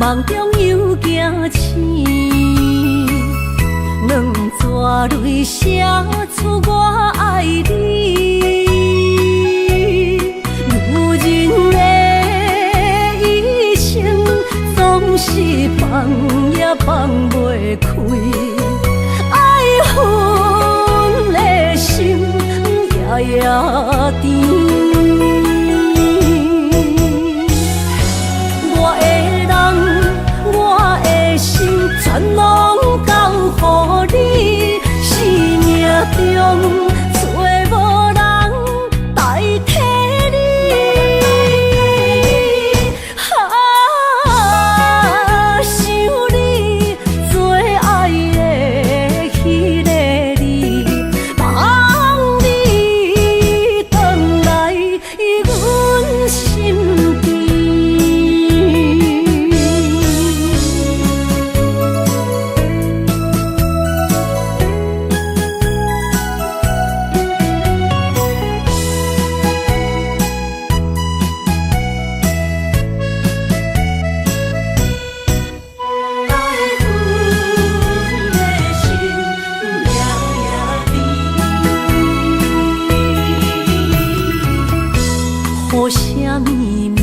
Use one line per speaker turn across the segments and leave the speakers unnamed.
梦中又惊醒，两纸泪写出我爱你。女人的一生，总是放也放袂开，爱恨的心夜夜甜。全拢交予你，生命中找无人代替你。想你做爱的迄个你，望你回来阮心间。雨声绵绵，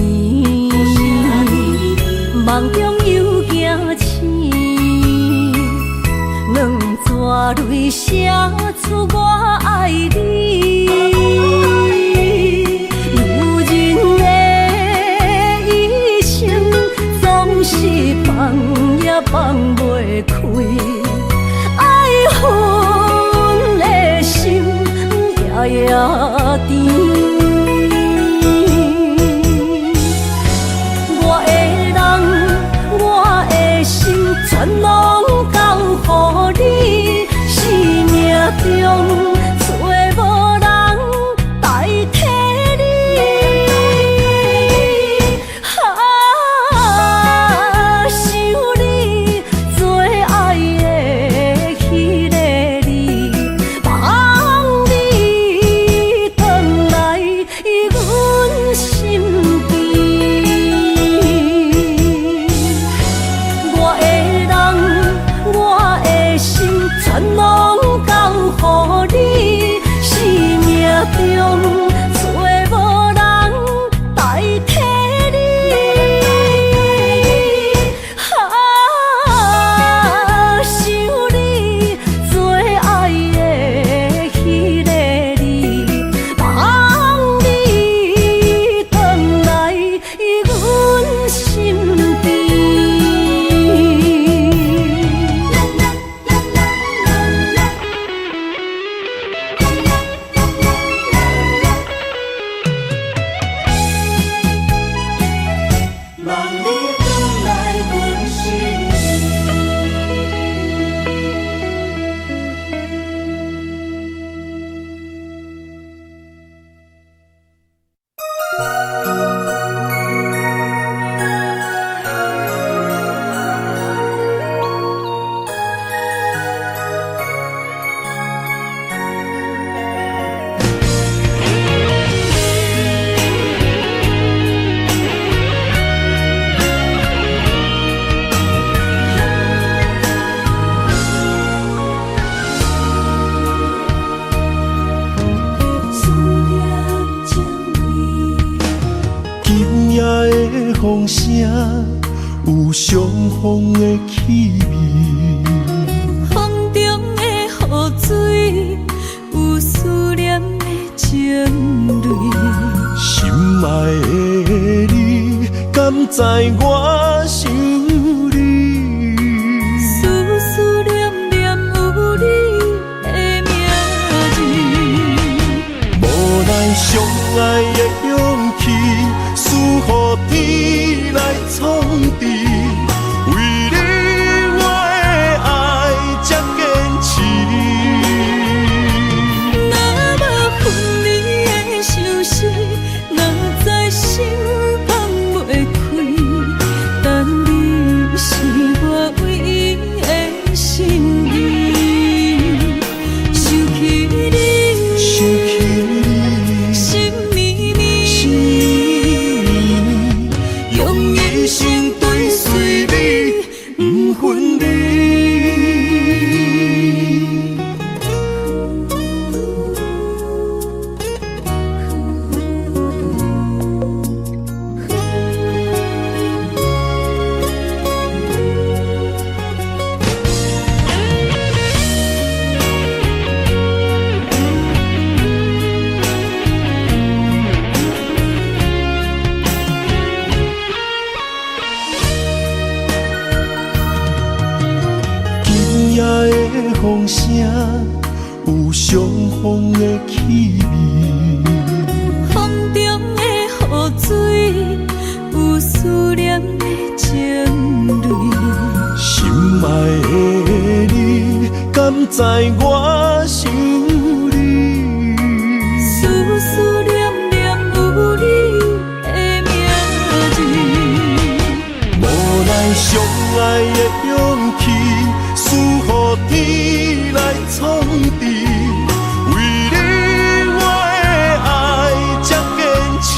梦中又惊醒，两纸泪写出我爱你。女人的一生，总是放也放袂开，爱恨的心夜夜甜。全拢交予你，生命中找无人代替你。想你做爱的迄个你，望你回来阮心间。全拢交予你，生命中找无人代替你。想你做爱的迄个你，望你回来阮心间。
风声有相逢的气味，
风中的雨水有思念的情泪。
心爱的你，敢知我想你？
思念念有你的名字，
无奈相爱的勇气，赐予天来创治。为你我的爱才坚持。
若无分离的相思，哪知心放袂开。但你是我唯一的心意，想起你，心绵绵。
相逢的气味。
风中的雨水，有思念的情泪。
心爱的你，敢知我想你？
思念念有你的名字。
无奈相爱的勇气，输予天来创治。为你我的爱才坚持。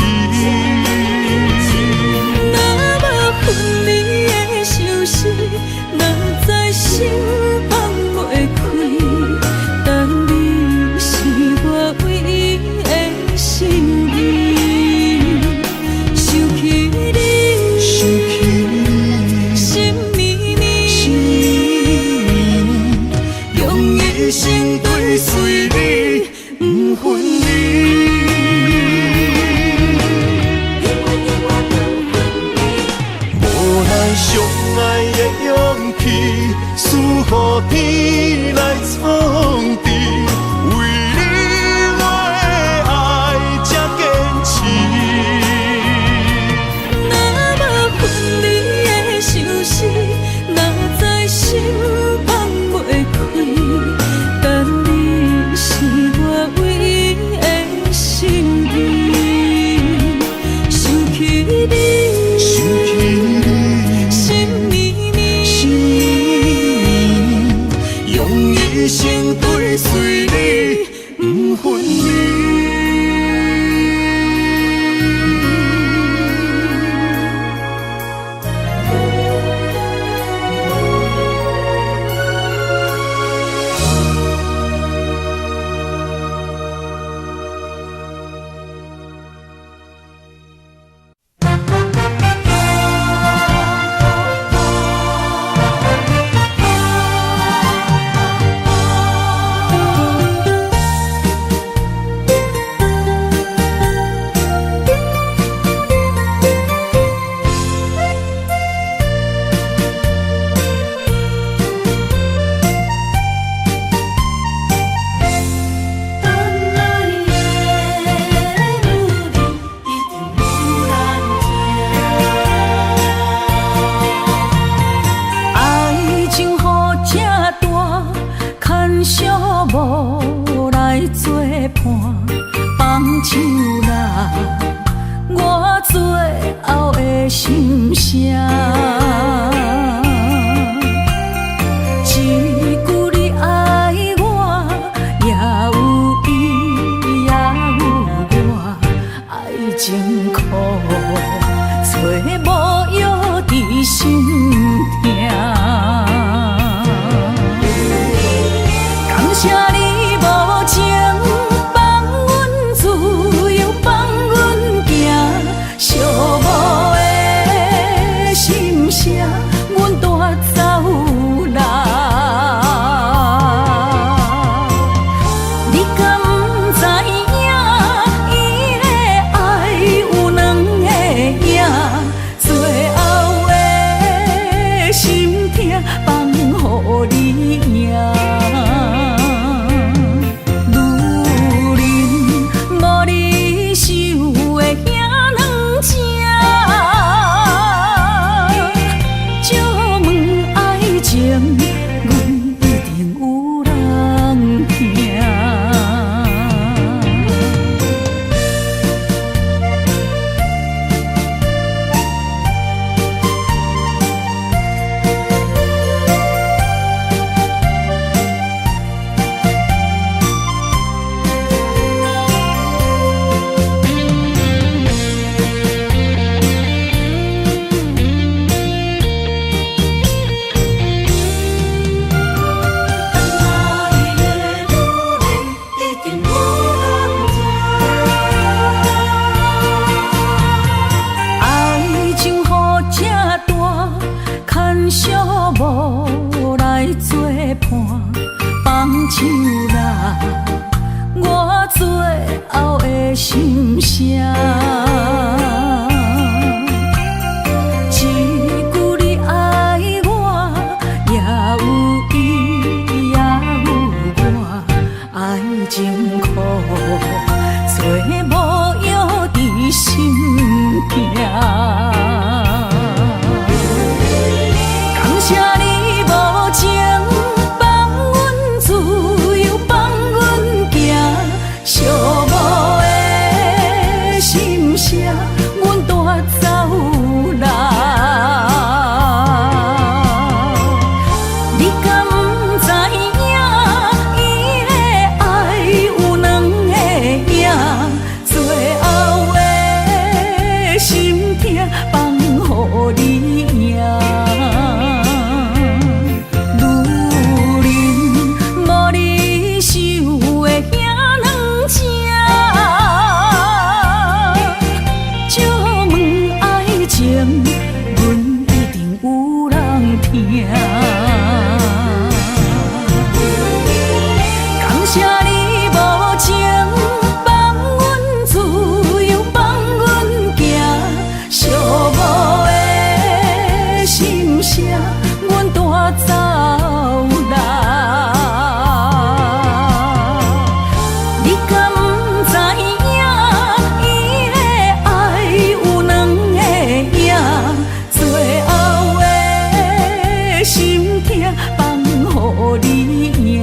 若无分离的相思，若在心放袂开。但你是我唯一的心意，想起你，心绵绵，用一生追随你，不分离。
无奈相爱的勇气，输予天来创治。为你我的爱才坚持。
若无分离的相思，若在心放袂开。但你是我唯一的心意，想起你，心绵绵，
用一生追随你，不分离。
无来作伴，放手啦，我最后的心声。一句你爱我，也有伊，也有我，爱情苦，找无药伫心痛。感谢你无情，放阮自由，放阮行，寂寞的心声，阮带走啦。你敢不知影，伊的爱有两个影，最后的心痛放予你赢。无来作伴，放手啦，我最后的心声。一句你爱我，也有伊，也有我，爱情苦，做无药伫心痛。感谢你无情放阮自由，放阮行，寂寞的心声，阮带走啦。你敢不知影，伊的爱有两个影，最后的心痛放予你赢。感谢你无情放阮自由，放阮行，寂寞的心声，阮带走啦。你敢不知影，伊的爱有两个影，最后的心痛放予你赢。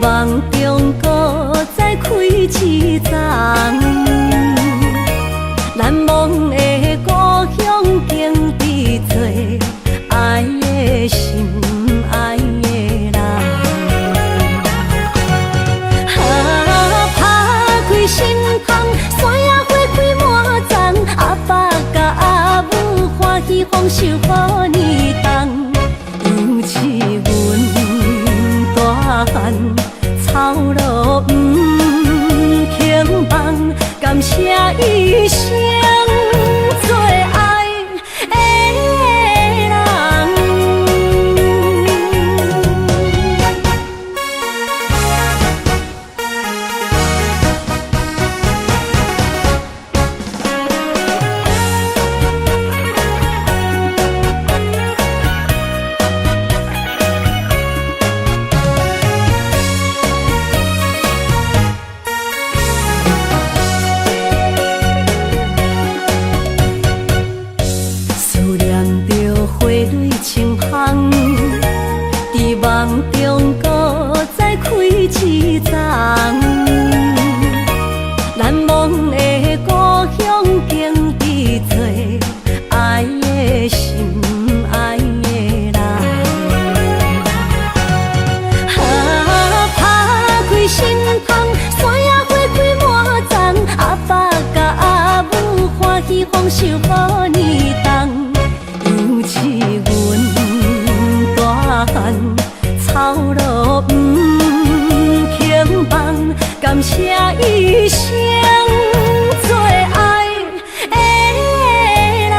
梦中搁再开一丛，难忘的故乡经伫做爱的心爱的人。打开心窗，山野花开满丛，阿爸甲阿母欢喜丰收好年冬，尤其阮大汉。草路不轻放，感谢一生做爱的人。梦中搁再开一丛，难忘的故乡经伫做爱的心爱的人。打开心窗，山野花开满丛，阿爸甲阿母欢喜丰收好年冬，尤其阮大汉。草路不轻放，感谢一生做爱的人。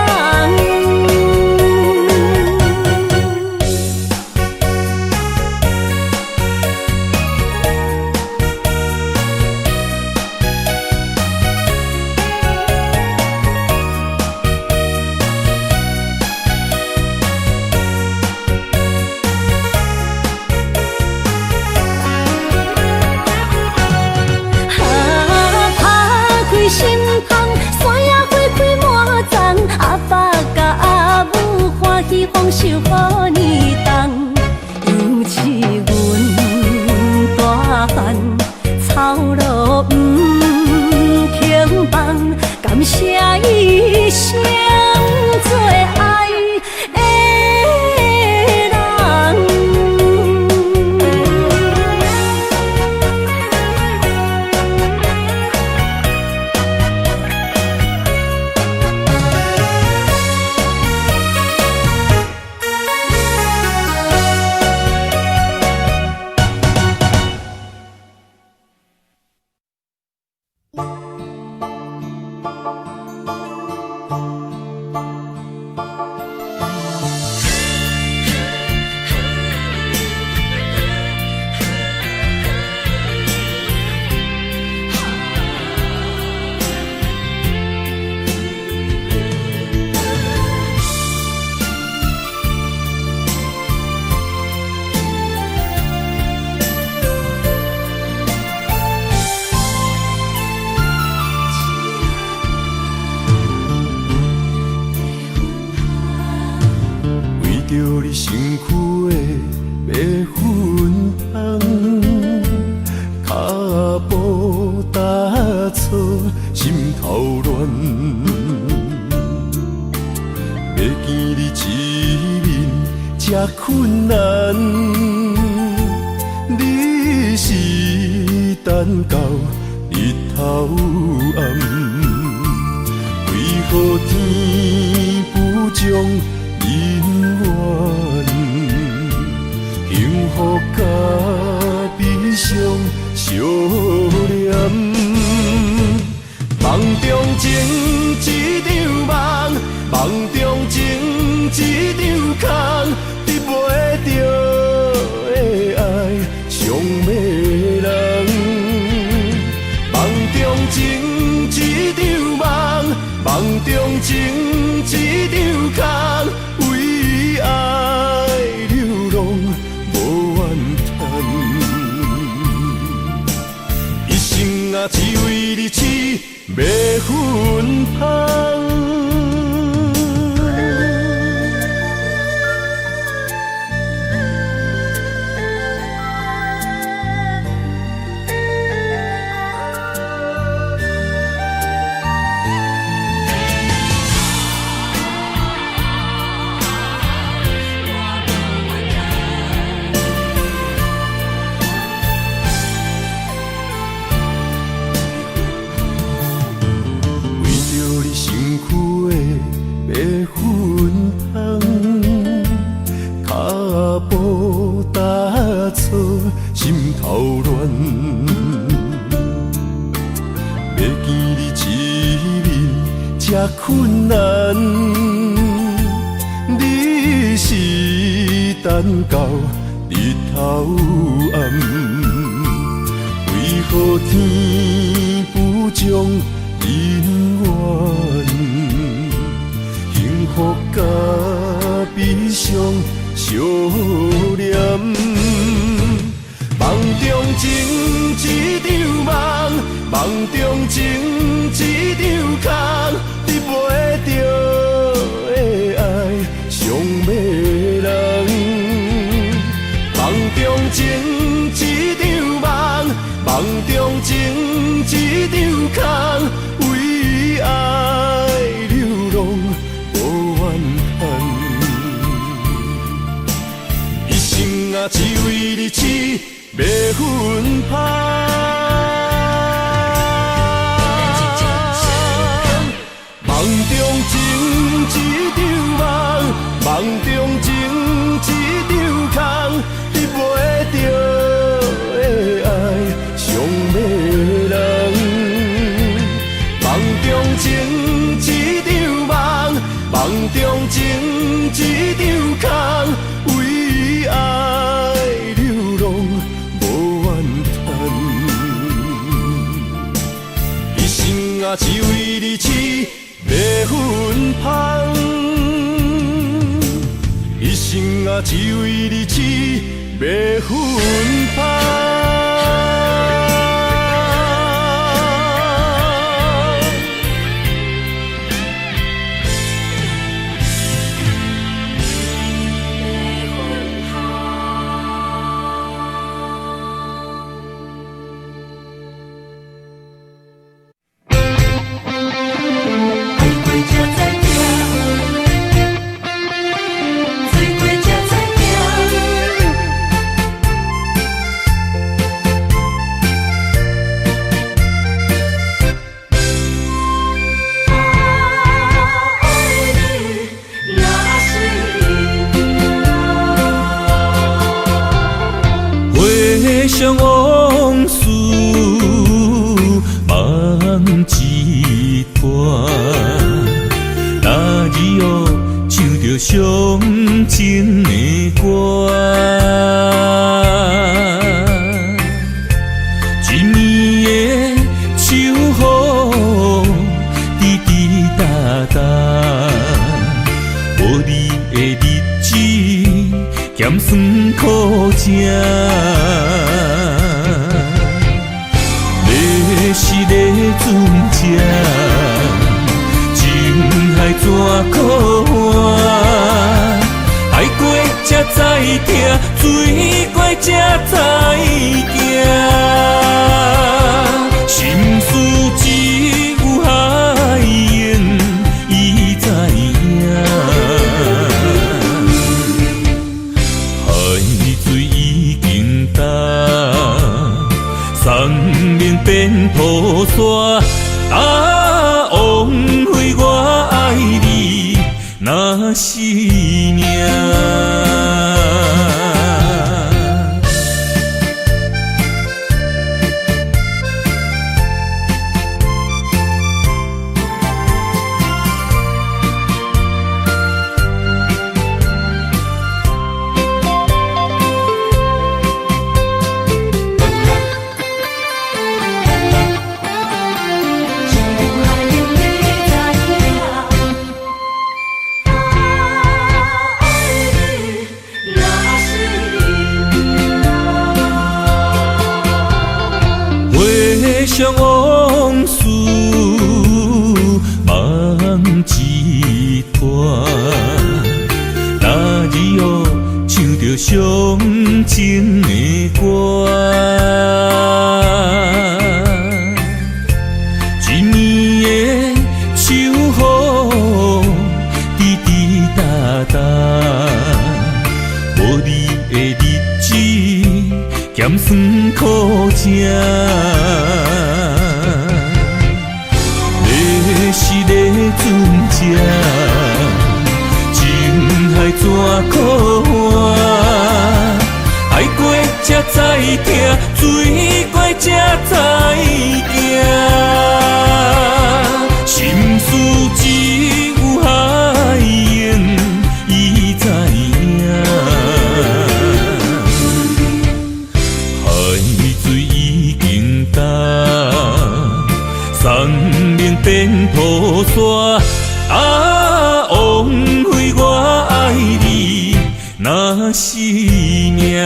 打相做爱的人。
着你身躯的白粉红，脚步踏错，心头乱。要见你一面这困难，你是等到日头暗，为何天不将姻缘，幸福甲悲伤相连，梦中情一场梦，梦中情一场空，得袂着的爱上迷人，梦中情一场梦，梦中情一场空。为爱流浪无怨叹，一生啊只为你痴迷魂芳。心头乱，要见你一面这困难，你是等到日头暗，为何天不将姻缘，幸福甲悲伤相连？梦中情一场梦，梦中情一场空，得袂着的爱上迷人。梦中情一场梦，梦中情一场空，为爱流浪无怨叹，一生啊只为你痴。迷魂芳，梦中情一场梦，梦中情一场空，得袂着的爱上迷人。梦中情一场梦，梦中情一场空，为爱流浪。只为你痴迷魂芳，一生啊只为你痴迷魂芳。上往事梦一段，那日后唱着伤情的歌。一年的秋雨滴滴答答，无你的日子咸酸苦涩。要是咧船只，情海怎可换？爱过才知疼，水过才知行。心事只有海燕伊知影，海水已经干，生命变土沙。啊，枉费我爱你那是命。上往事梦一段，那日后唱着伤情的歌。一年的秋雨滴滴答答，无你的日子咸酸苦涩。要是咧船只，情海怎可换？爱过才知疼，水过才知行。心事只有海燕伊知影，海水已经干。生命变土沙，啊，枉费我爱你那是命。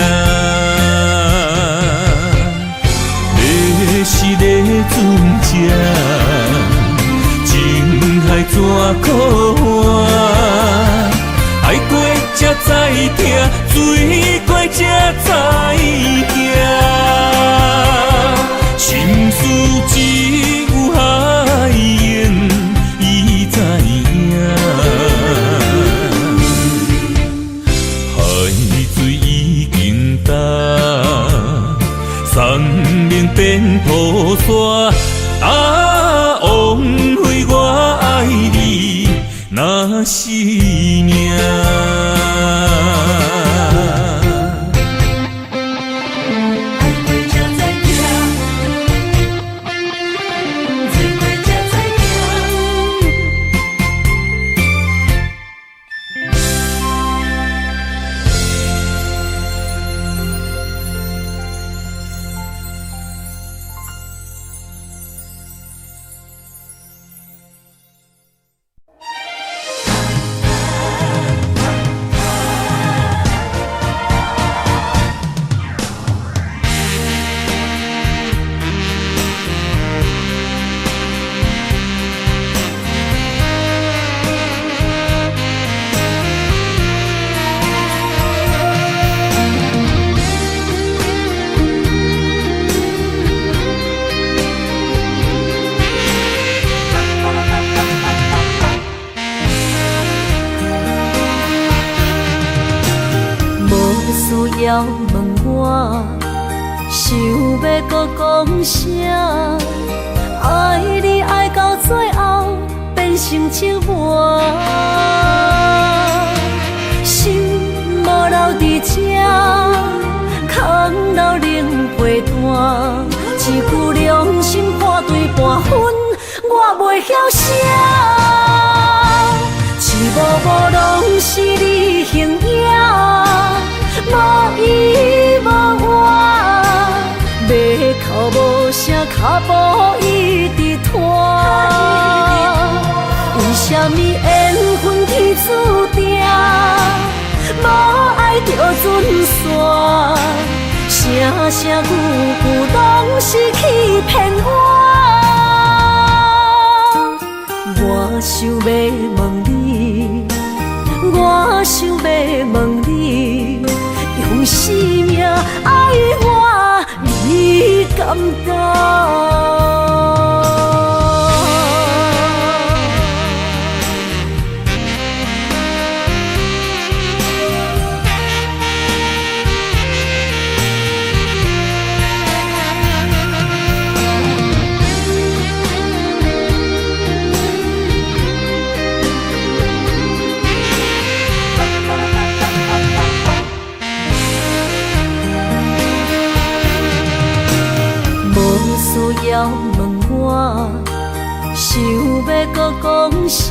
要是咧船只，情海怎可换？爱过才知疼，水过才知行。心事只有海燕伊知影，海水已经干，生命变土沙。啊，枉费我爱你那是命。
需要问我，想要搁讲啥？爱你爱到最后变成寂寞，心无留伫这，空留冷杯一句良心半对半分，我袂晓写。一幕幕拢是你形影，无依无我，马口无声，脚步一直拖。为什么缘分天注定，无爱就准线？声声句句拢是欺骗我。我想要问你，我想要问你，用生命爱我，你敢敢？要问我，想要搁讲啥？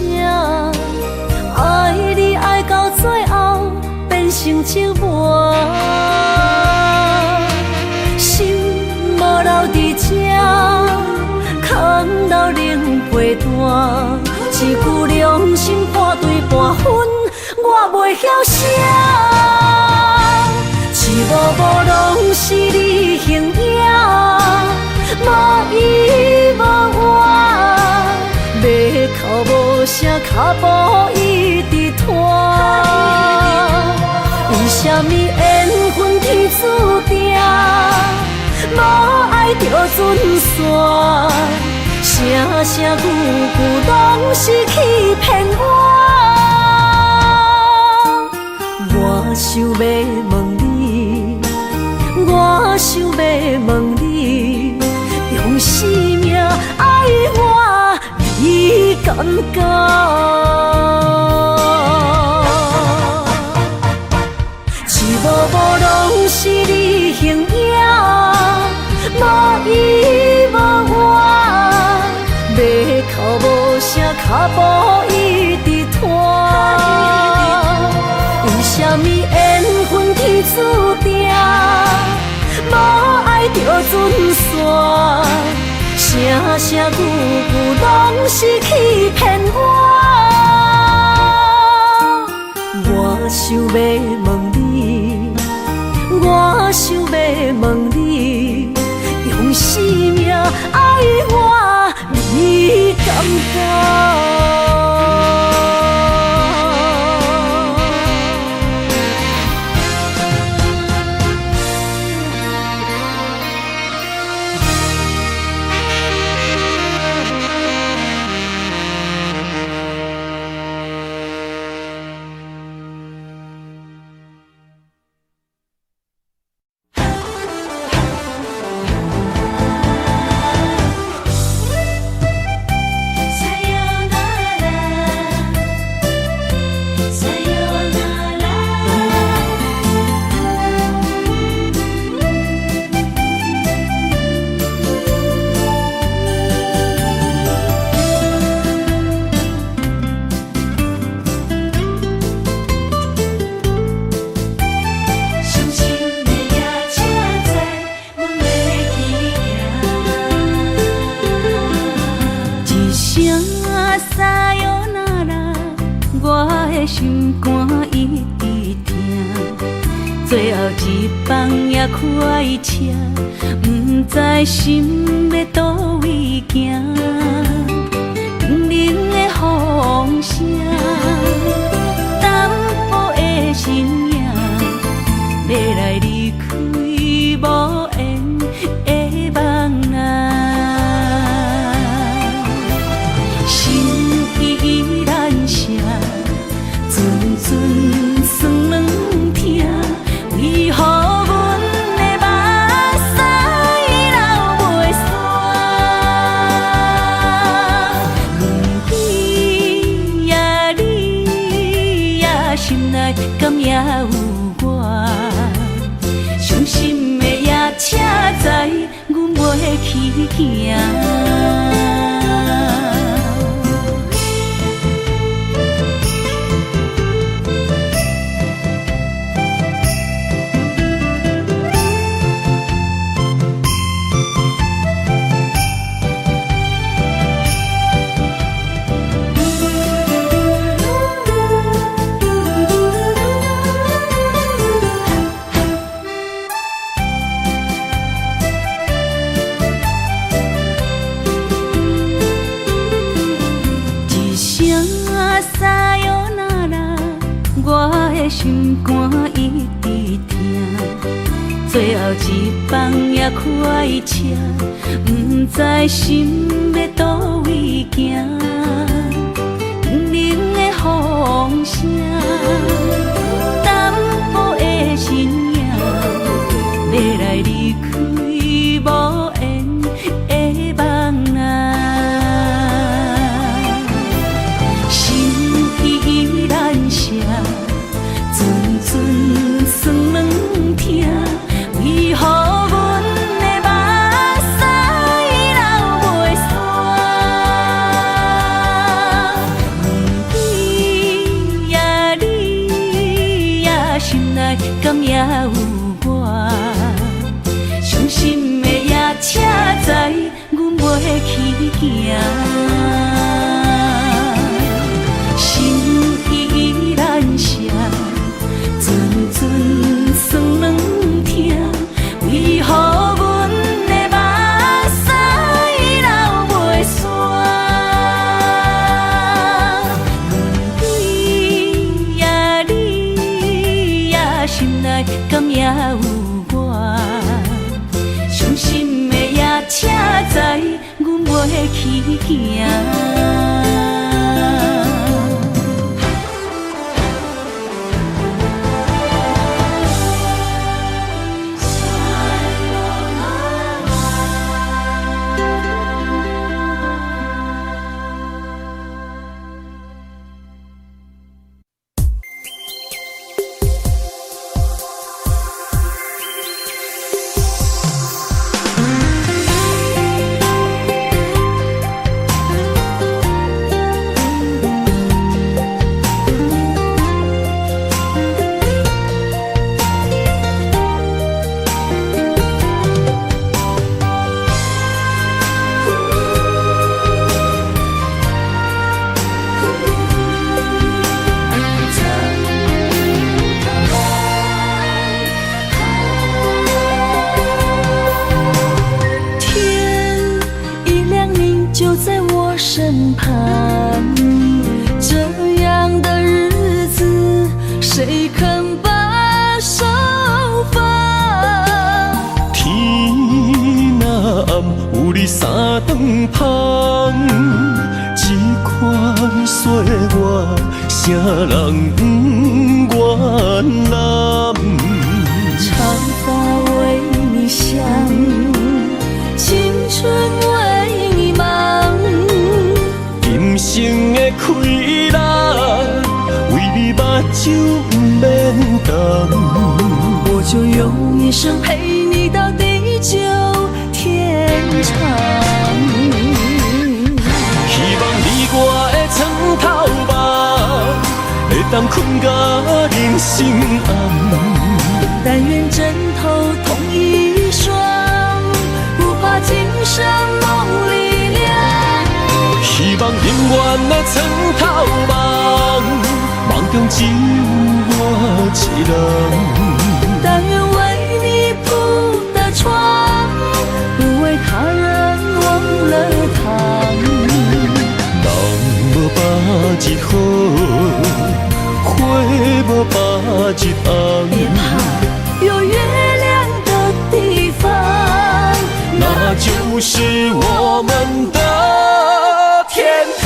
爱你爱到最后变成寂寞，心无留伫这，空留冷陪伴。一句良心半对半分，我袂晓写。一幕幕拢是你形影。无依无我，马口无声，脚步一直拖。为什么缘分天注定，无爱就准线？声声句句拢是欺骗我。我想要问你，我想要问你。用生命爱我，你敢敢？一幕幕拢是你形影，无依无我，马口无声，脚步一直拖。为什么缘分天注定，无爱就准线？声声句句拢是欺骗我。我想要问你，我想要问你，用生命爱我，你敢敢？心肝一直疼，最后一放也开车，不知心要倒位行。冷冷的风声，淡薄的身影，要来离开无缘的梦啊，心依然舍。阵阵酸软疼，为何阮的目屎流袂煞？轮回呀，你呀，心内敢也有我？伤心的夜车载，阮袂袂去行。心肝一直疼，最后一放也开车，不知心要倒位行。冷的风声，淡薄的身影，要来离开无缘的梦啊，心依然舍。阵酸软疼，为何阮的目屎流袂煞？问你呀，你呀，心内敢也有我？伤心的夜车载，阮袂去行。心依然舍。阵阵酸软疼，为何阮的目屎流袂煞？你呀，你呀，心内敢也有我？伤心的夜车载，阮袂去行。身旁，这样的日子，谁肯把手放？
天若暗，有你三顿香，这款岁月，啥人不愿揽？
长发为你香，青春为你忙。
今生的快乐，为你目睭不免干。
我就用一生陪你到地久天长。
希望你我的床头梦，会当困甲人心暗。
但愿枕头同一双，不怕今生梦里凉。
希望永远的床头梦，梦中只有我一人。
但愿为你铺的床，不为他人忘了躺。
人无百日好，花无百日红。
别怕有月亮的地方，
那就是我们的天堂。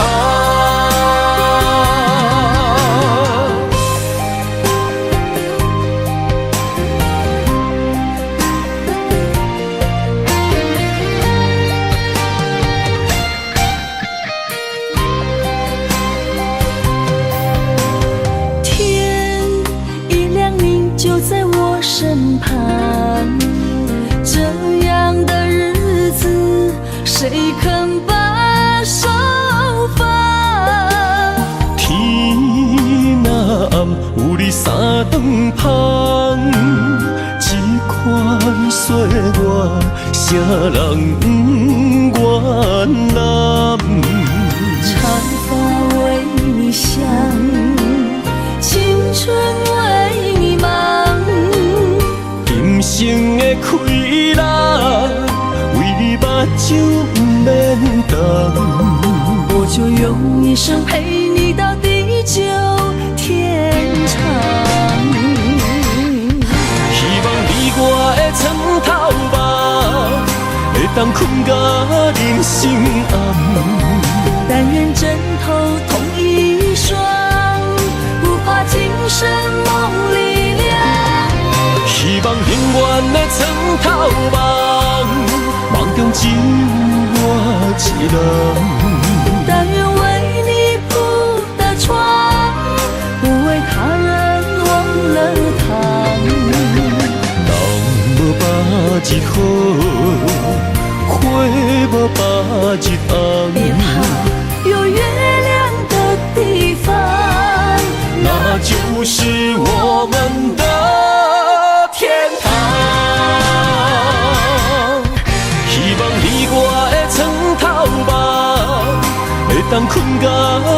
天一亮，你就在我身旁，这样的日子
三顿芳，这款岁月，啥人不愿揽？
长发为你香，青春为你忙。
今生的快乐，为你目睭不免干。
我就用一生陪你到地久天长。
希望你我的床头梦，会当困到人生暗。
但愿枕头同一双，不怕今生梦里凉。
希望永远的床头梦，梦中只有我一人。
但愿为你铺的床，不为他人忘了躺。
人无百日好，花无百日红。
别怕有月亮的地方，
那就是我们的天堂。希望你我的床头梦，会当困到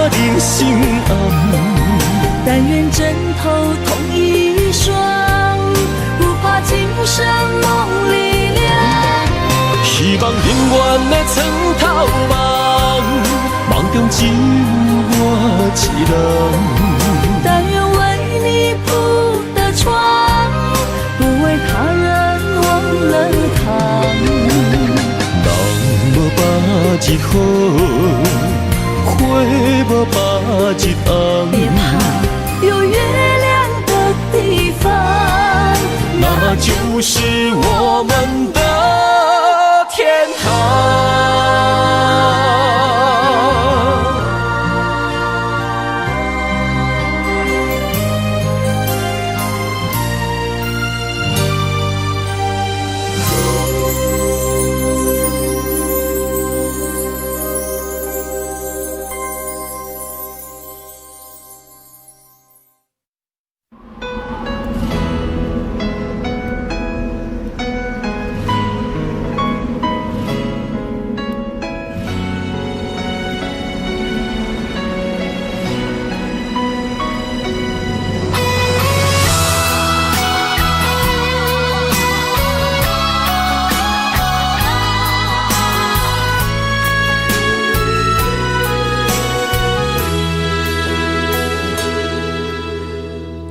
人生暗。
但愿枕头同一双，不怕今生梦里凉。
希望永远的床头梦，梦中只有我一人。
但愿为你铺的床，不为他人忘了躺。
人无百日好，花无百日红。
别怕有月亮的地方，
那就是我们的天堂。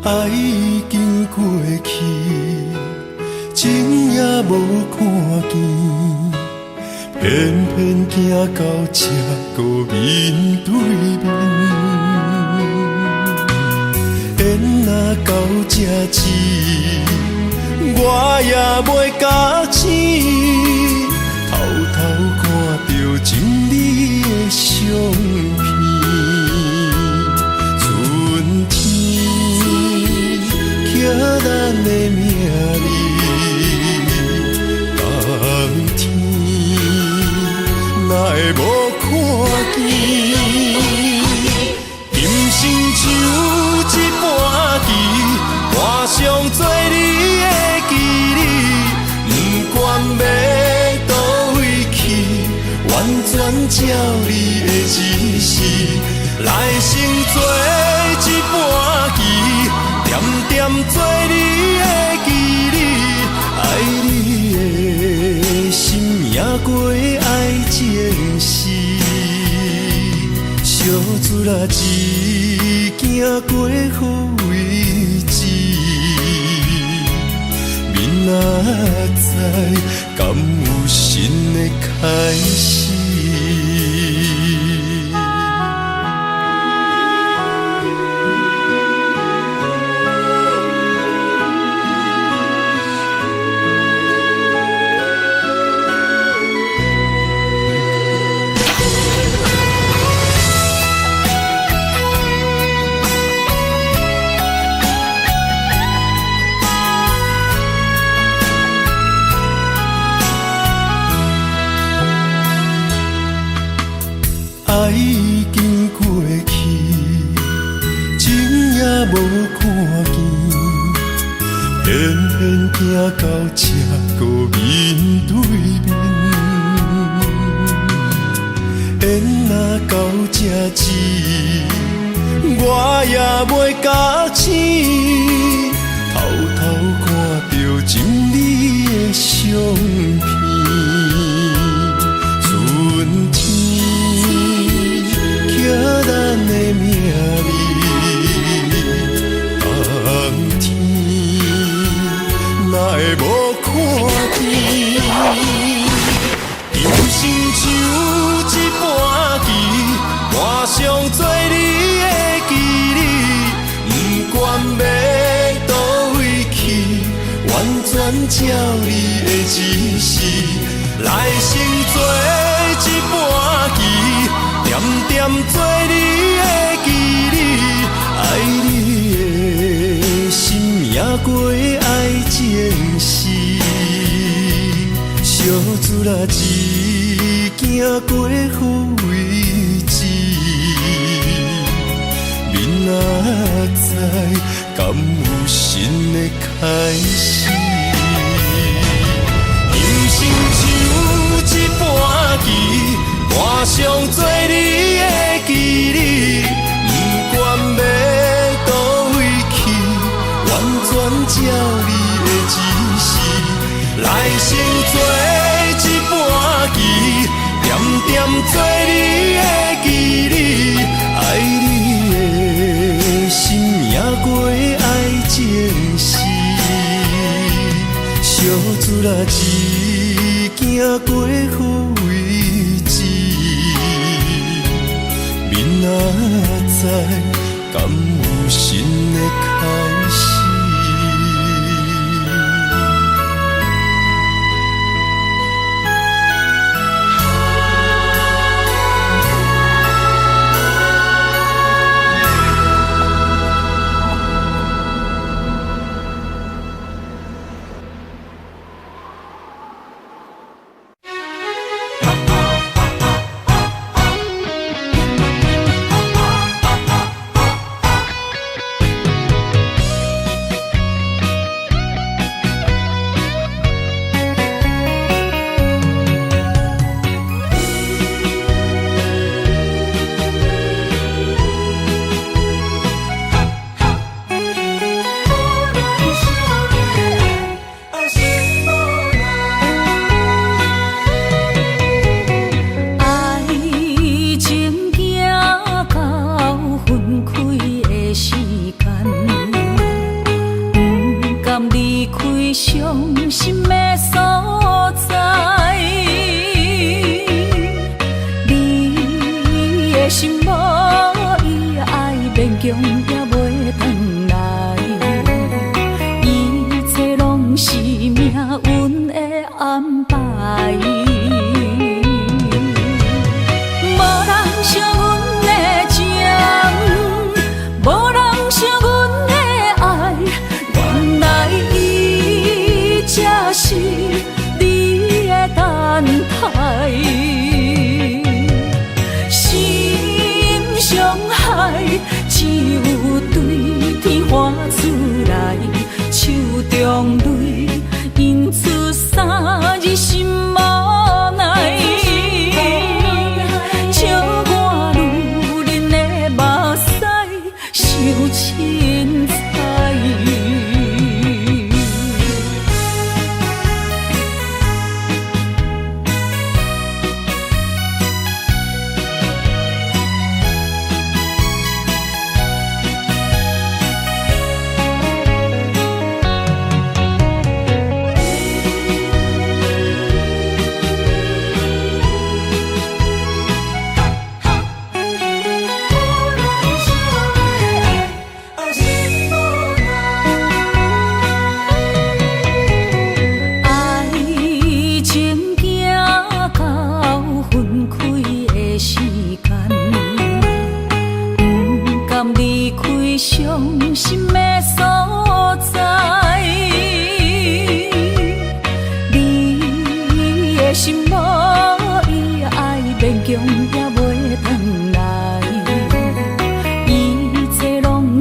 爱已经过去，情也无看见，偏偏行到这个面对面。缘若到这时，我也袂假醒，偷偷看到情你的相片。寄咱的名字，冬天哪会无看见？今生就一半棋，换上做你的记忆，不管要倒位去，完全照你的指示，来生做一半棋。点点做你的记忆，爱你的心也过爱情事，小船啊一行过好位置，明仔载敢有新的开始？无看见，偏偏行到这个面对面。缘若到这止，我也袂甲醒，偷偷看到情侣的相片。春天刻咱的名字，冬天哪会无看见？人生像一盘棋，换上做你的记忆，不管要倒位去，完全照你的指示，来生做一盘棋，点点做你的记忆，爱你的心也过爱情诗，小子啦一行过好位置，明仔载敢有新的开始？人生像一盘棋，换上做你的记忆，不管要倒位去，完全照你的指示，来生做一盘棋，点点做你的记忆，爱你的心也过爱情诗，小子啦一行过好位置，明仔载敢有新的开始？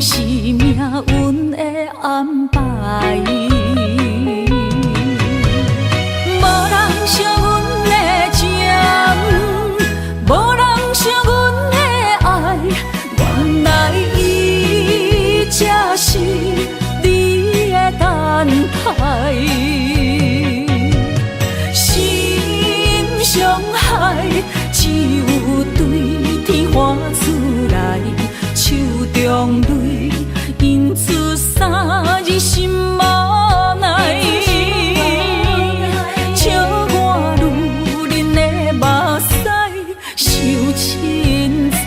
是命安排。无人惜阮的情，无人惜阮的爱，原来伊才是你的等待。心伤害，只有对天花出来，手中泪因出三日心无奈，笑我女人的目屎受凊彩。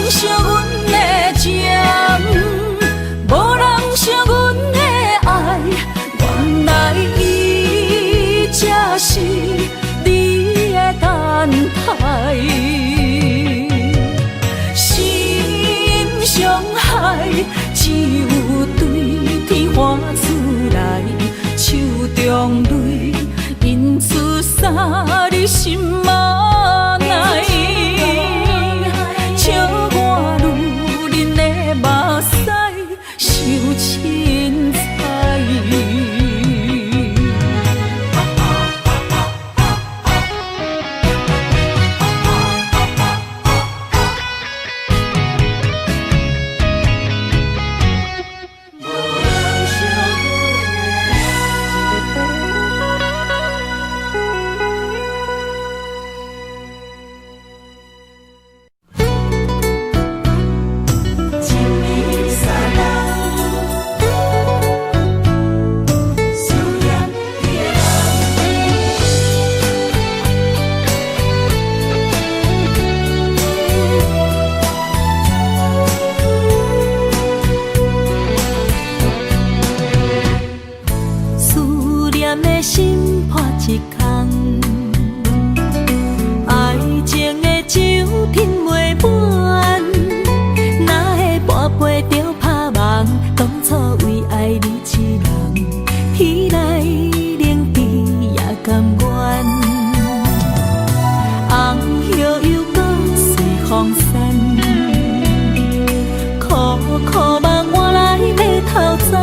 惜阮的情，无人惜阮的爱，原来伊才是你的等待。心伤害，只有对天花出来，手中泪因出三日心无奈。笑我女人的目屎受凊彩。心破一空，爱情的酒品袂满，哪会半杯就拍梦？当初为爱你一人，天来冷滴也甘愿。红叶又搁随风散，苦苦梦换来要头鬃。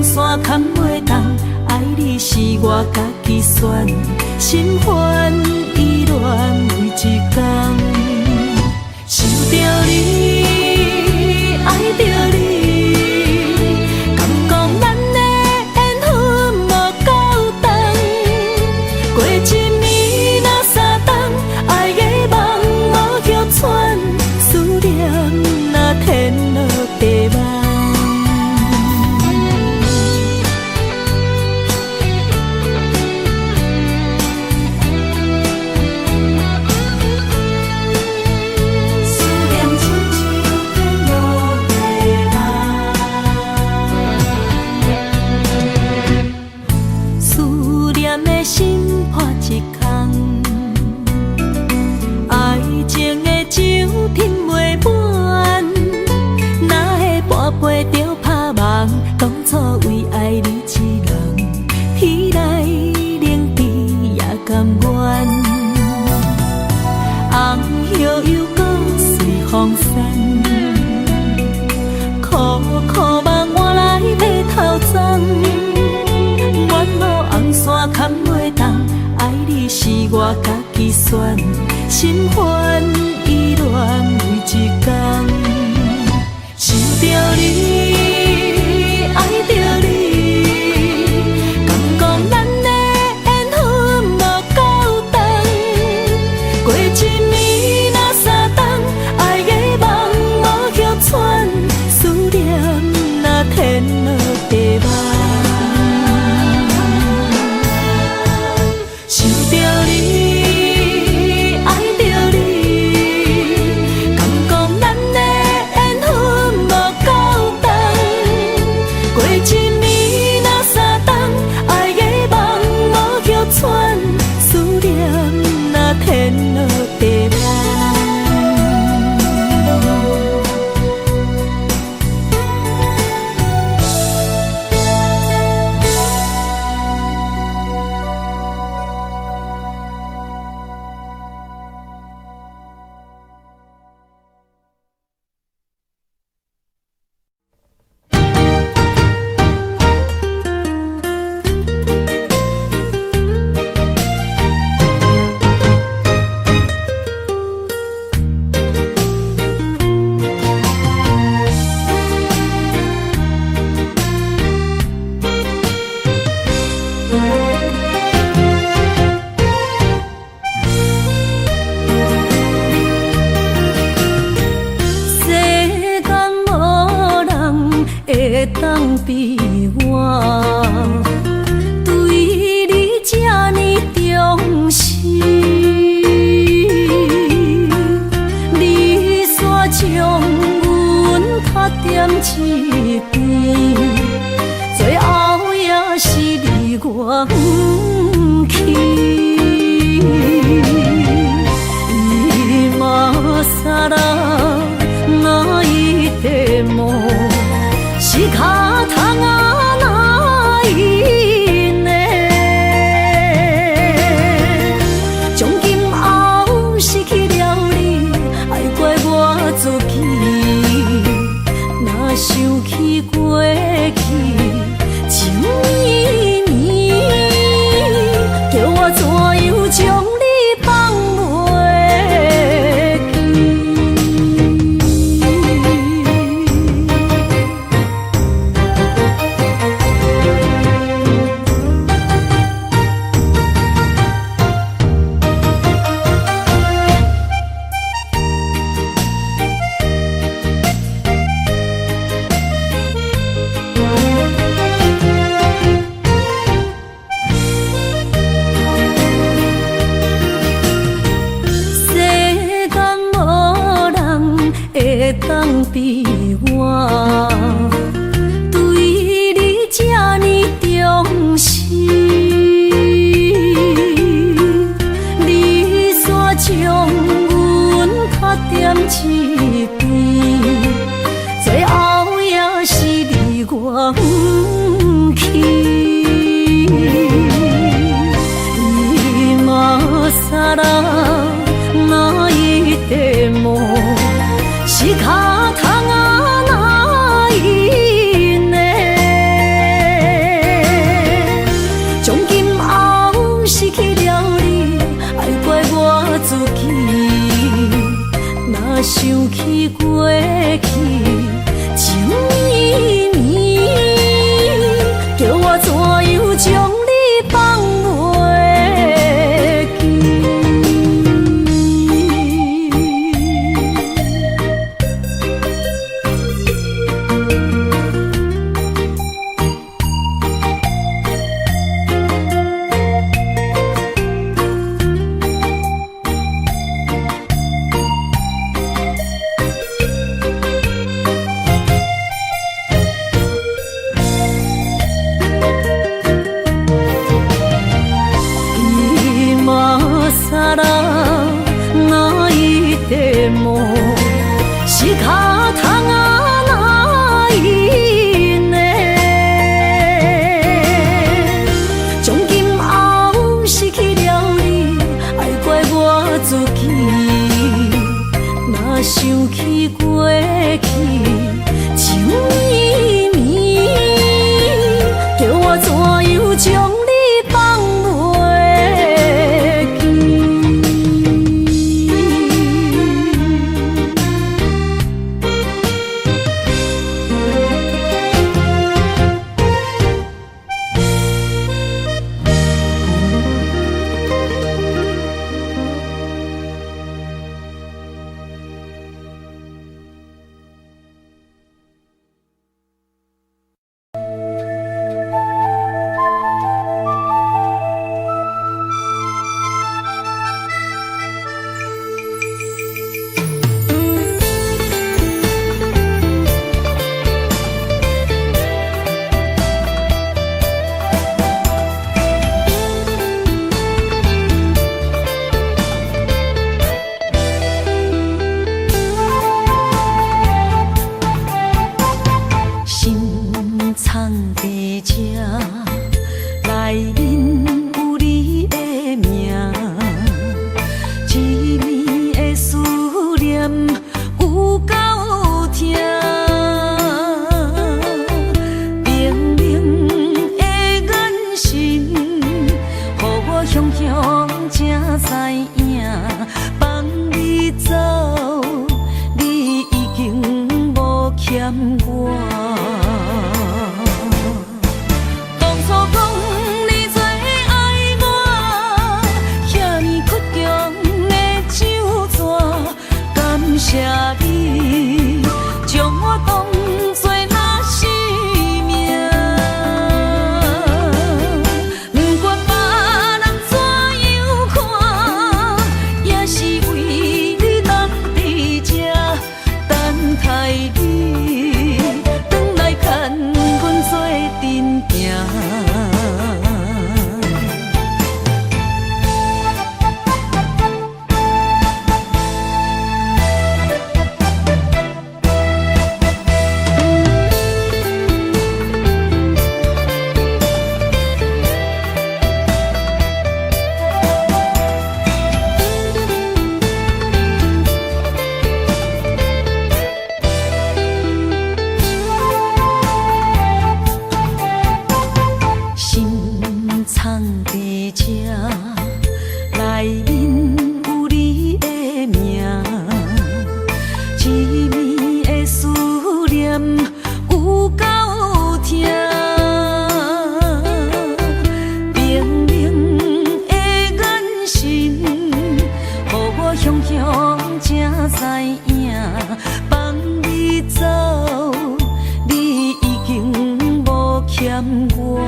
山牵袂动，爱你是我家己选，心烦意乱为一天，想着你，爱着你，敢讲咱的缘分无够长，过一暝若三冬，爱的梦无叫喘，思念若天落地网。心破一空，爱情的酒品袂满，哪会半杯就拍梦？当初为爱你一人，天来冷滴也甘愿。红叶又搁随风散，苦苦梦换来要头鬃。远路红线牵袂动，爱你是我家己选，心烦意乱为一天，想着你，爱着你，敢讲咱的缘分无够长，过一暝若三冬，爱的梦无叫喘，思念若天落地网。想着你，爱着你，会当比我对你这呢重视？你煞将阮拍点一边，最后也是你我不去。伊嘛撒啦，那伊的梦是脚痛啊，那伊呢？从今后失去了你，爱怪我自己。若想起过去情绵绵，叫我怎样将你放袂记？当比我对你这呢重视，你煞将阮拍点一边，最后也是你我不去。伊嘛撒啦，那伊的梦是脚痛啊，那伊呢？从今后失去了你，爱怪我自己。若想起过去情绵绵，叫我怎样将你放袂记？撒啦，那伊的梦是脚痛啊，那伊呢？从今后失去了你，爱怪我自己。若想起过去情绵绵，叫我怎样将你放袂记？
谢你，将我当作那是
影，放你走，你已经无欠我。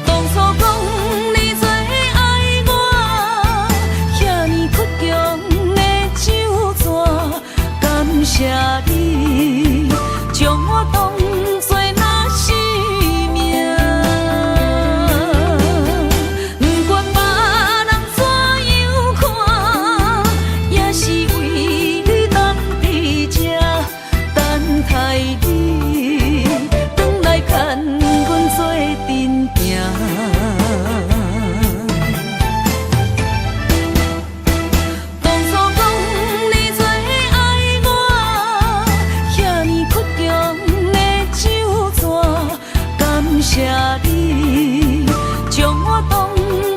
当初讲你最爱我，遐尼倔强的手纸，感谢你将我当作那生命。不管别人怎样看，也是为你等伫这，等待你转来牵阮做阵行。当初讲你最爱我，遐尼倔强的手纸，感谢你将我当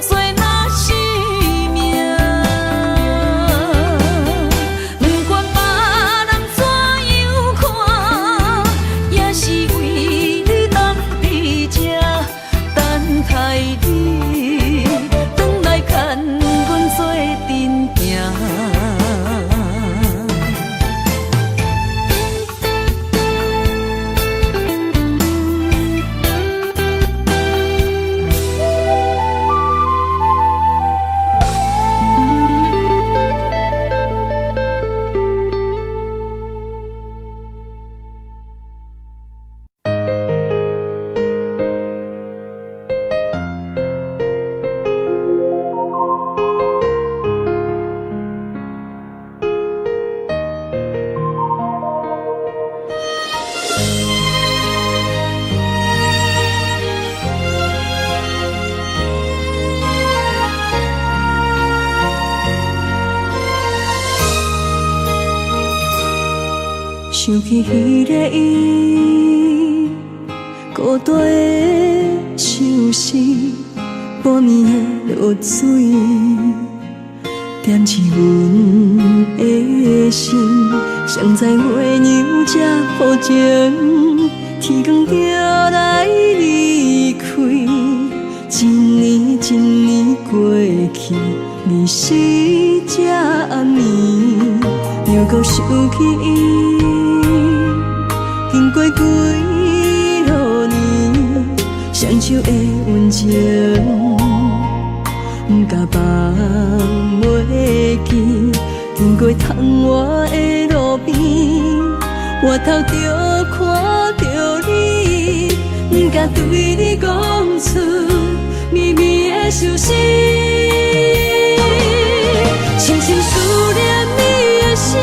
作那生命。不管别人怎样看，也是为你等伫这，等待你转来牵阮做阵行。想起迄个伊，孤单的相思，半暝的落水，点起阮的心。谁知月娘这薄情，天光就来离开。一年一年过去，日时这暗暝，又搁想起伊。经过几落年，双手的温情，不甲放袂记。经过窗外的路边，我头就看着你，不甲对你讲出绵绵的相思，深深思念你的心，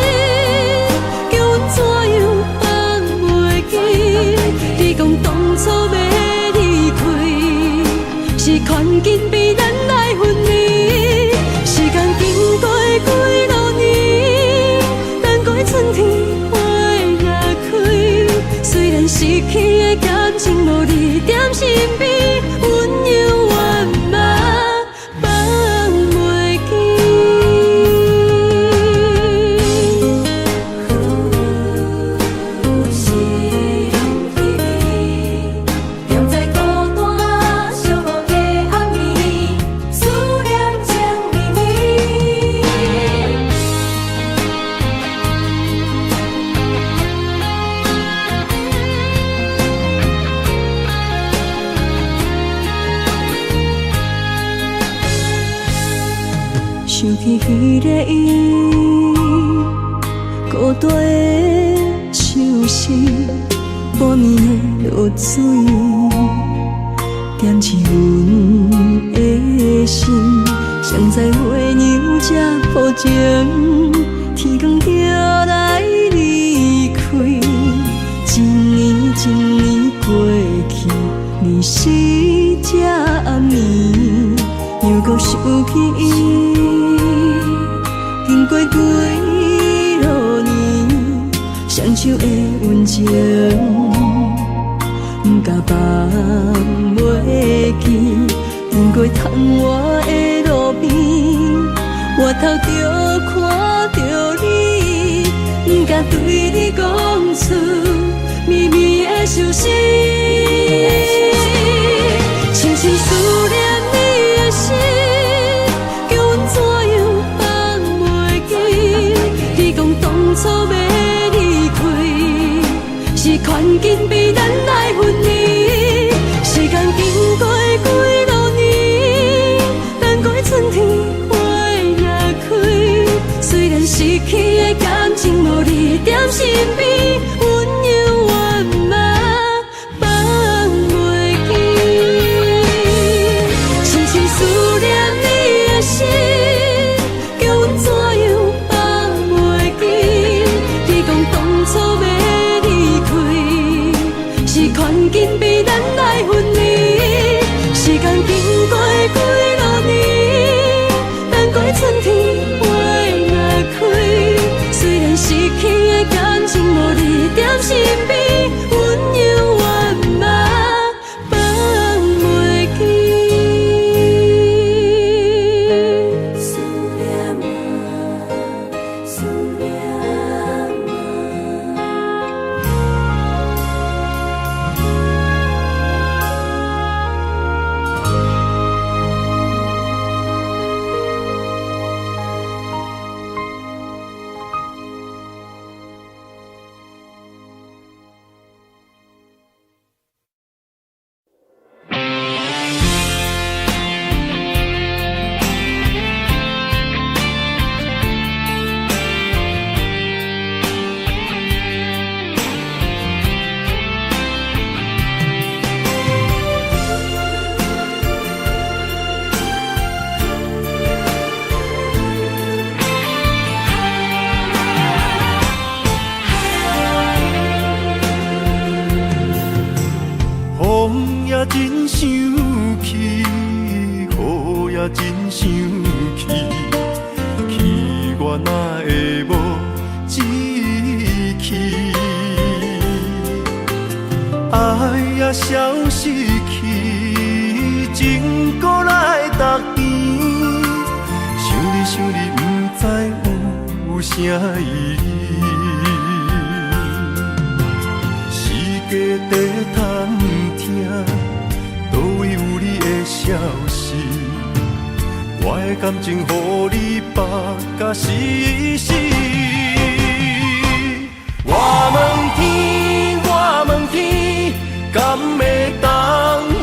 叫阮怎样放袂记？你讲当初要离开，是看紧比咱来分离。时间经过几落年，等过春天花也开。虽然失去的感情无你踮身边，阮永远嘛放袂记。是用记忆，踮在孤单寂寞的暗暝，思念情绵绵。想起迄个伊，孤单的相思，半暝的落水，点起阮的心。谁知月娘这薄情，天光就来离开。一年一年过去，日时这暗暝，又搁想起伊。经过几落年，双手的温情，不甲放袂记。经过窗外的路边，我头就看着你，不甲对你讲出绵绵的相思，深深思念你的心，叫阮怎样放袂心悲，温柔愿嘛放袂记。思念啊，思念啊。
风也真生气，雨也真生气，气我哪会无志气？爱也消失去，情搁来逐甜。想你，不知有啥意义。世界在探听，倒位有你的消息？我的感情，予你绑甲死死。我问天，我问天，敢会当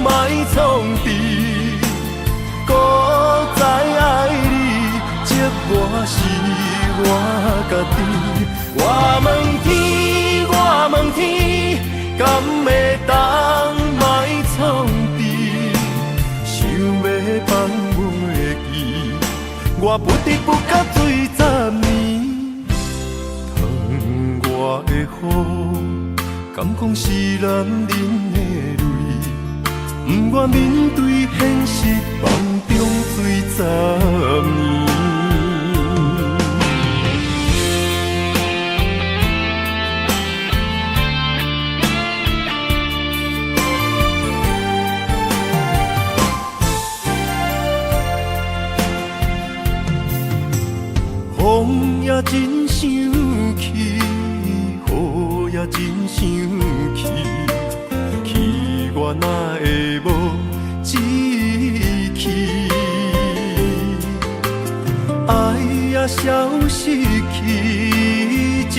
莫创治？搁再爱你，这我是我家己。我问天，我问天，敢会当莫创治？想要放袂记，我不得不甲醉10年。窗外的雨，敢讲是男人的泪？不愿面对现实，梦中醉10年。风也真生气，雨也真生气，气我哪会无志气？爱也消失去，情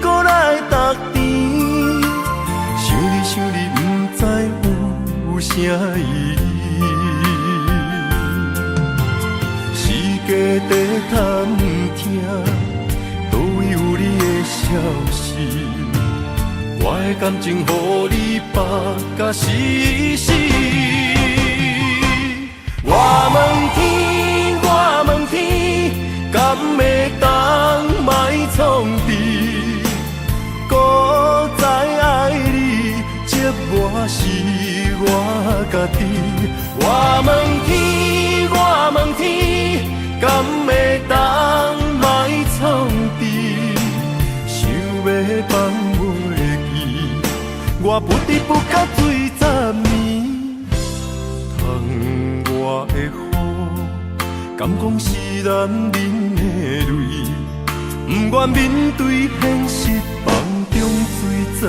搁来逐甜。想你，不知有啥意义？世界在探听，倒位有你的消息？我的感情，予你绑甲死死。我问天，我问天，敢会当莫创治？搁再爱你，这我是我家己。我问天，我问天，敢会当莫创治？想要放袂记，我不得不甲醉10年。窗外的雨，敢讲是男人的泪？不愿面对现实，梦中醉10年。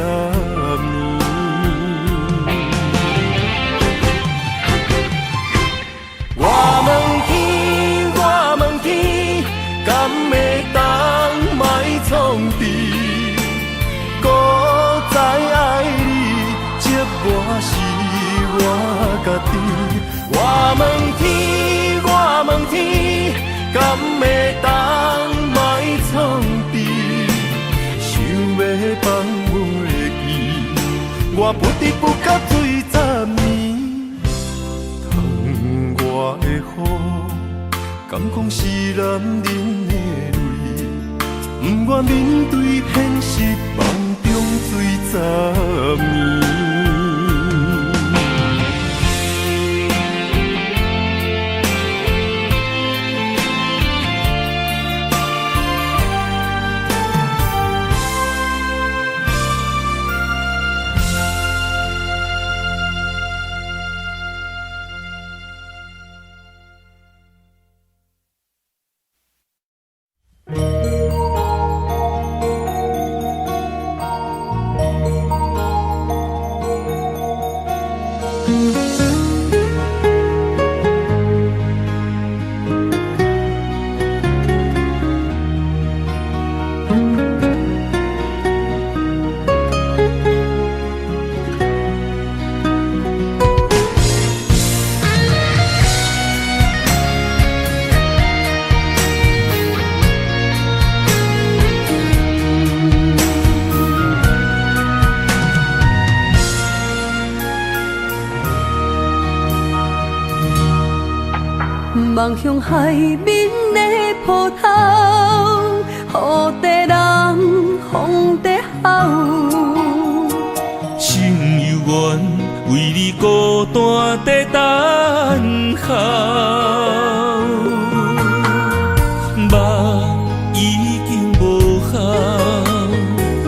我问天，我问天，敢会当莫创治？搁再爱你，这我是我家己。我问天，我问天，敢会当莫创治？想要放袂记，我不得不甲醉10年。窗外的雨，敢讲是男人的泪？不愿面对现实，梦中醉10年。
望向海面的波涛，雨地人风地吼。
心犹原为你孤单在等候，梦已经无效，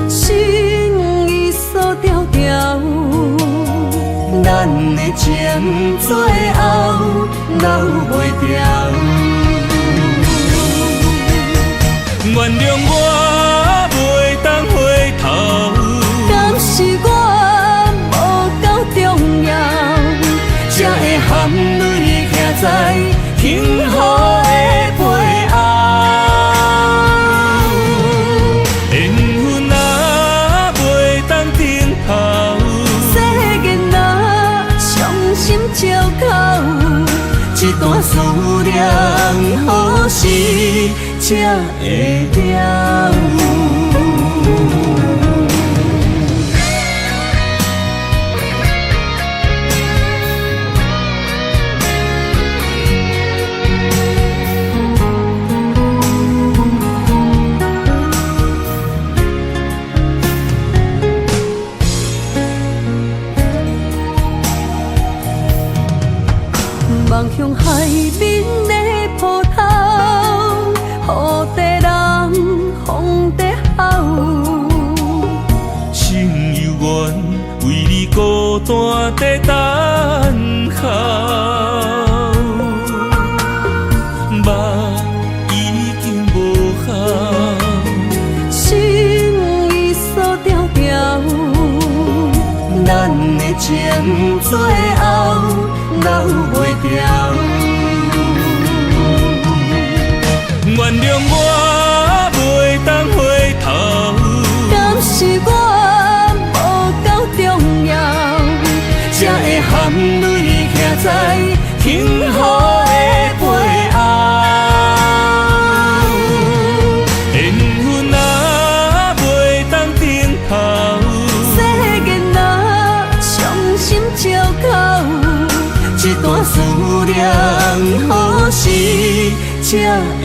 心已锁条条。咱的情最后留袂掉，
原谅我袂当回头，
敢是我无够重要，才会含泪徛在幸福的背后。
缘分啊袂当停靠，
世间若伤心借口，一段思念何时才会了？望向海面的波涛，雨地人风地吼。
心犹原为你孤单在等候，梦已经无效，
心已锁条条。咱的情最后留袂掉，
原谅我袂当回头，
敢是我无够重要，才会含泪徛在幸福的背后。
缘分啊袂当停靠，
世间若伤心借口，一段思念何时才会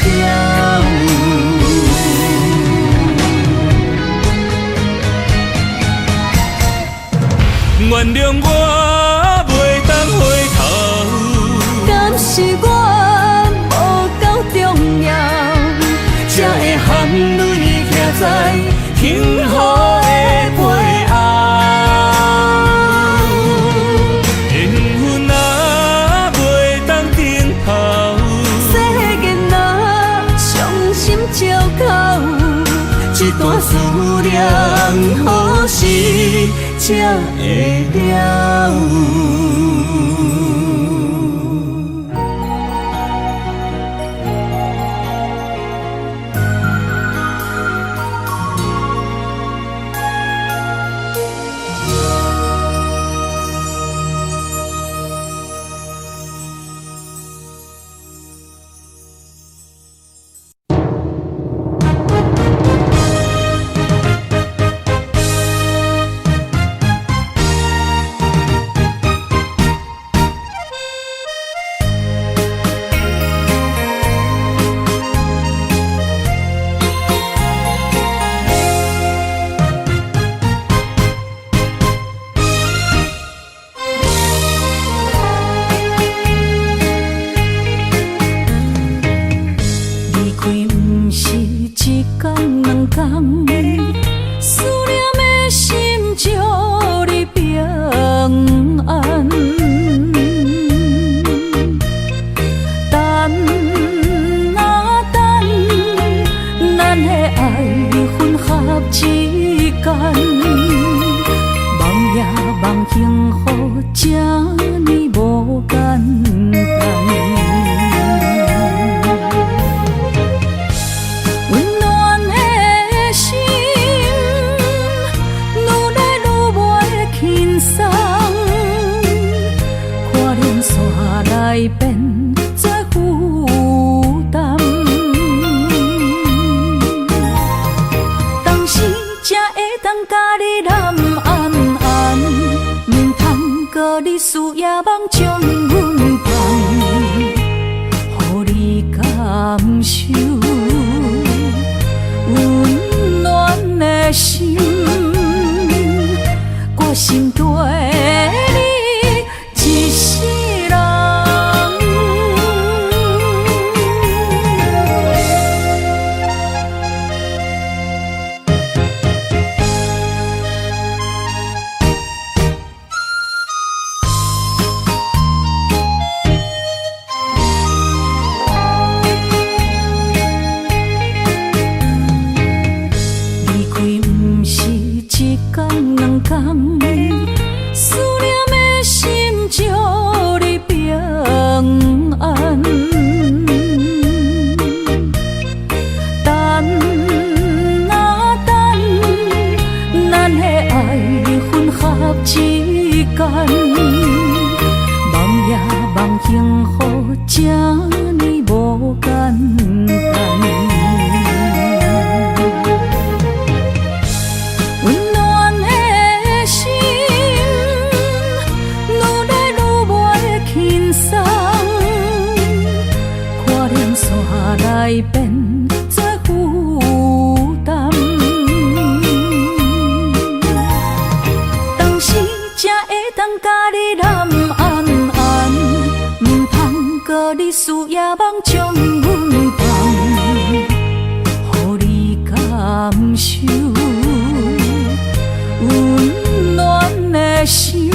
了？
原谅我袂当回头，
敢是我无够重要，才会含泪徛在幸福的背后。
缘分啊袂当停靠，
世间若伤心借口，一段思念何时才会了？需要受温暖的心，我心底你一世人。思念的心祝你平安，等啊等，咱的爱混合之间，梦也梦幸福，这呢无简单。来变作负担，当时才会当甲你揽安安，唔通搁你思夜梦将阮放，予你感受温暖的心，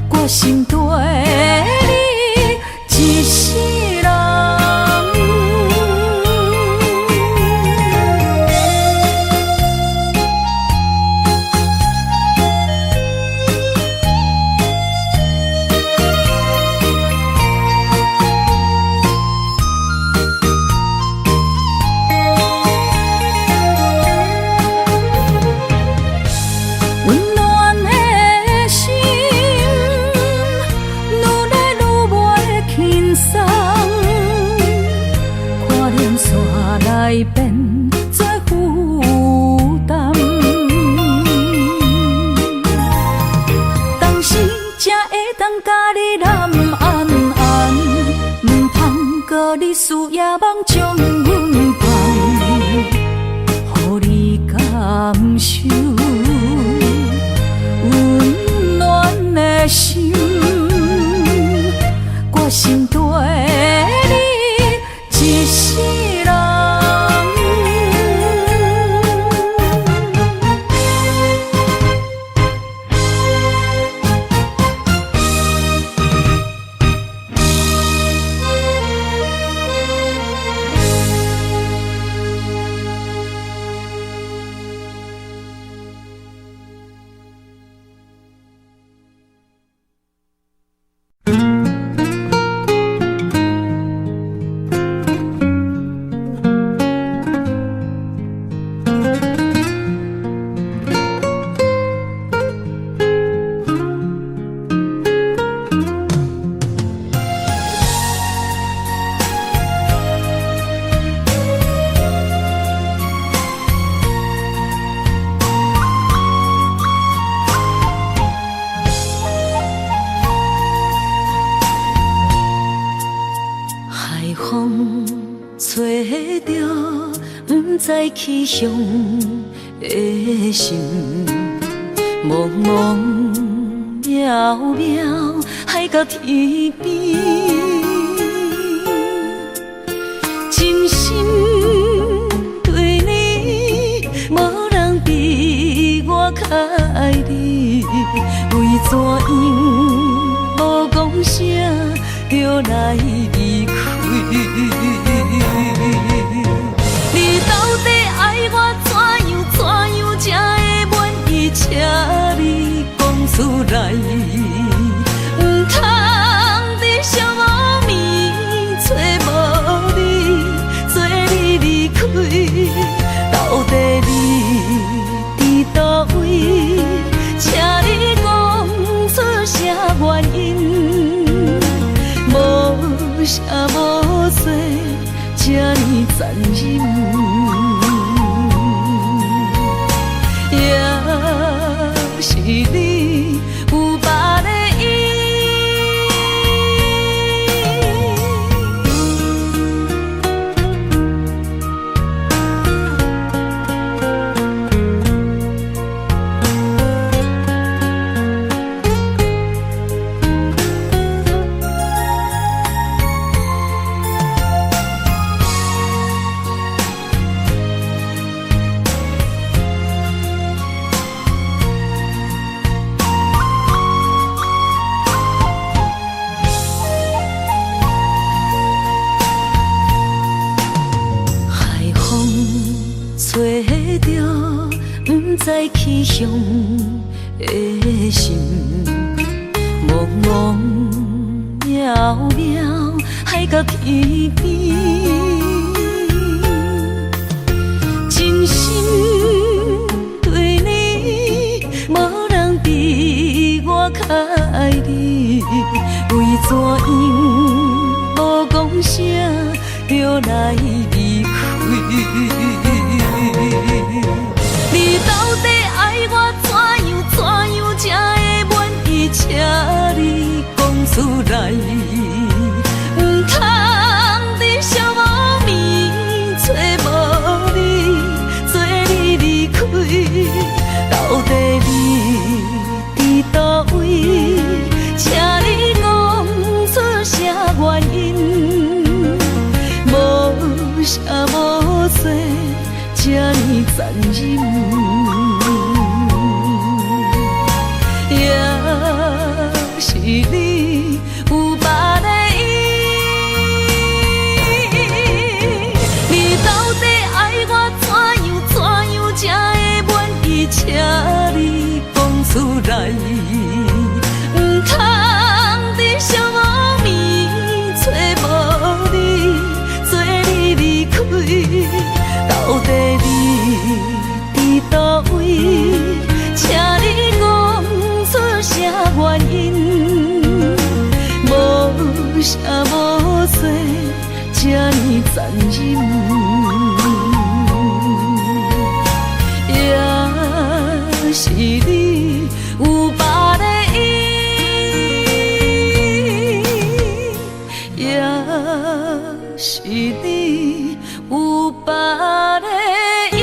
我心底你一世人。来变作负担，当时才会当甲你揽安安，唔通搁你思夜梦将阮放，予你感受温暖的心，我心底你一世人。在气象的心，茫茫渺渺，海到天边，真心对你，无人比我较爱你，为怎样无讲声就来离开？你到底爱我怎样才会满意？请你讲出来，唔通在寂无眠找无你，做你离开。到底你伫倒位？请你讲出啥原因？无啥无做。这呢残忍，也是你有别的意。去向的心，茫茫渺渺海角起边，真心对你，无人比我较爱你，为怎样无讲声就来离开？你到底爱我怎样才会满意？请你讲出来，唔通伫寂寞暝找无你，做你离开。到底你伫倒位？请你讲出啥原因？无啥无做，这呢残忍。也是你有别的意，你到底爱我怎样才会满意？请你讲出来，唔通伫寂寞暝找无你，做你离开。到底你伫倒位？请你讲出啥原因？无啥无做，这呢残忍。也是你有别的意，也是你有别的意。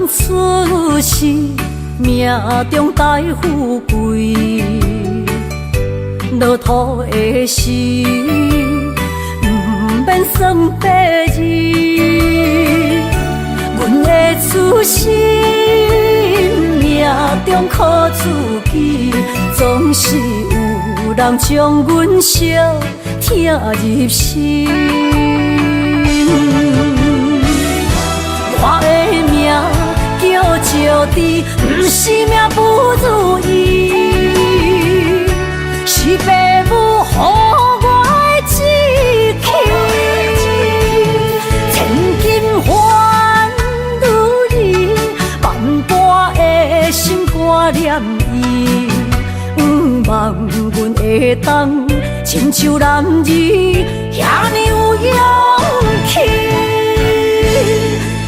出世命中带富贵，落土的时，不免算白字。阮的出身命中靠自己，总是有人将阮惜疼入心。我的命叫石地，不是命不如意，是父母予我的志气。千金换如意，万般的心肝念伊，不望阮会当亲像男儿遐尼有勇气。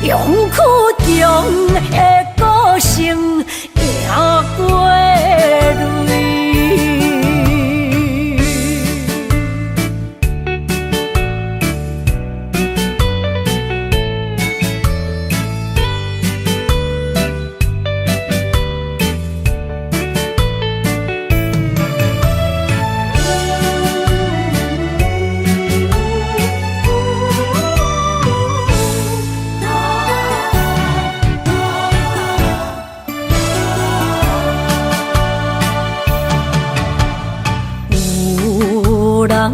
勇苦中的个性赢过泪。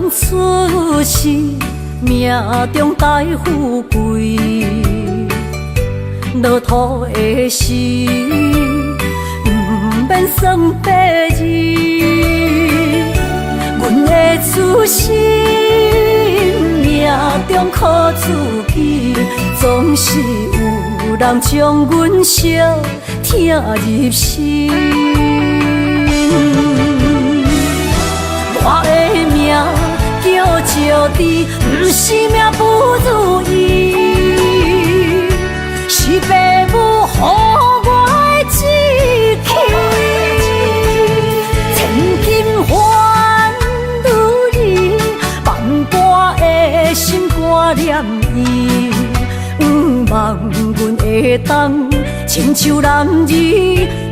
出世命中带富贵，落土的时，不免算白字。阮的出身命中靠自己，总是有人将阮惜疼入心。我的命叫石滴，不是命不如意，是父母予我的志气。千金换如意，万般的心挂念伊，望阮会当亲像男儿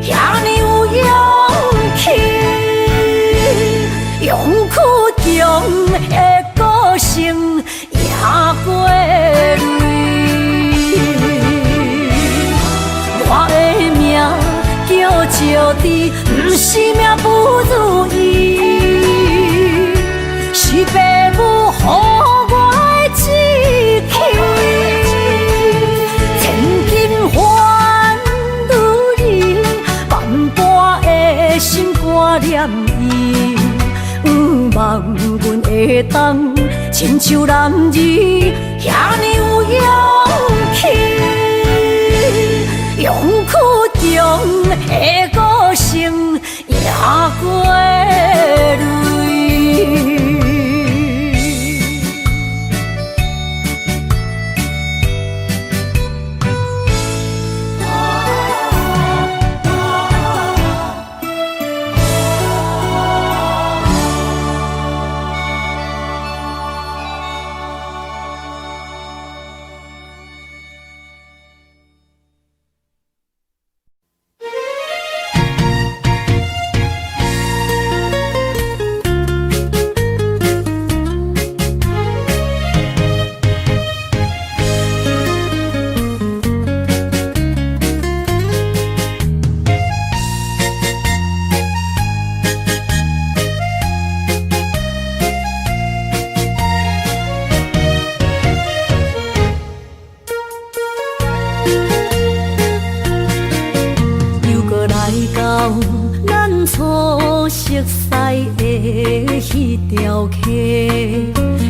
遐尼有勇气。勇屈强的个性赢过泪，我的命叫石滴，不是命不如意，是父母予我的志气。千金换如意，万般的心挂念伊。望阮会当亲像男儿遐尼有勇气，勇屈强的个性赢过泪。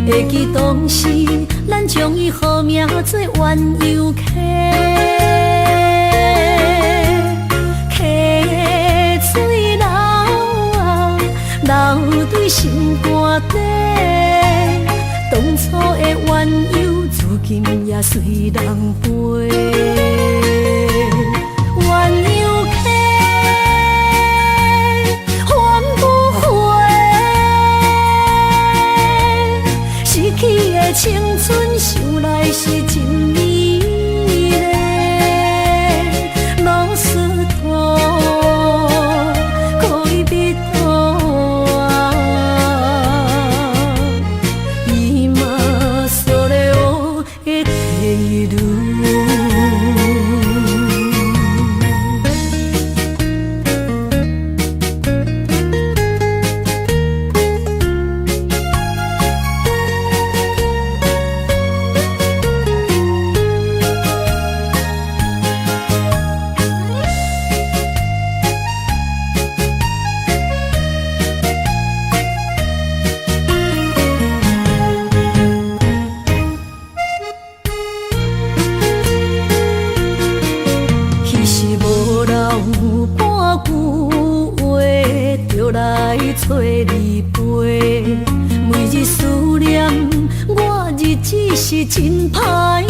会记当时，咱将伊号名做鸳鸯溪，溪水流啊，流对心肝底。当初的鸳鸯，如今也随人飞。鸳鸯溪。青春想来是真美丽，老师徒可以彼途啊，伊嘛所了的退路。找你陪，每日思念我日子是真歹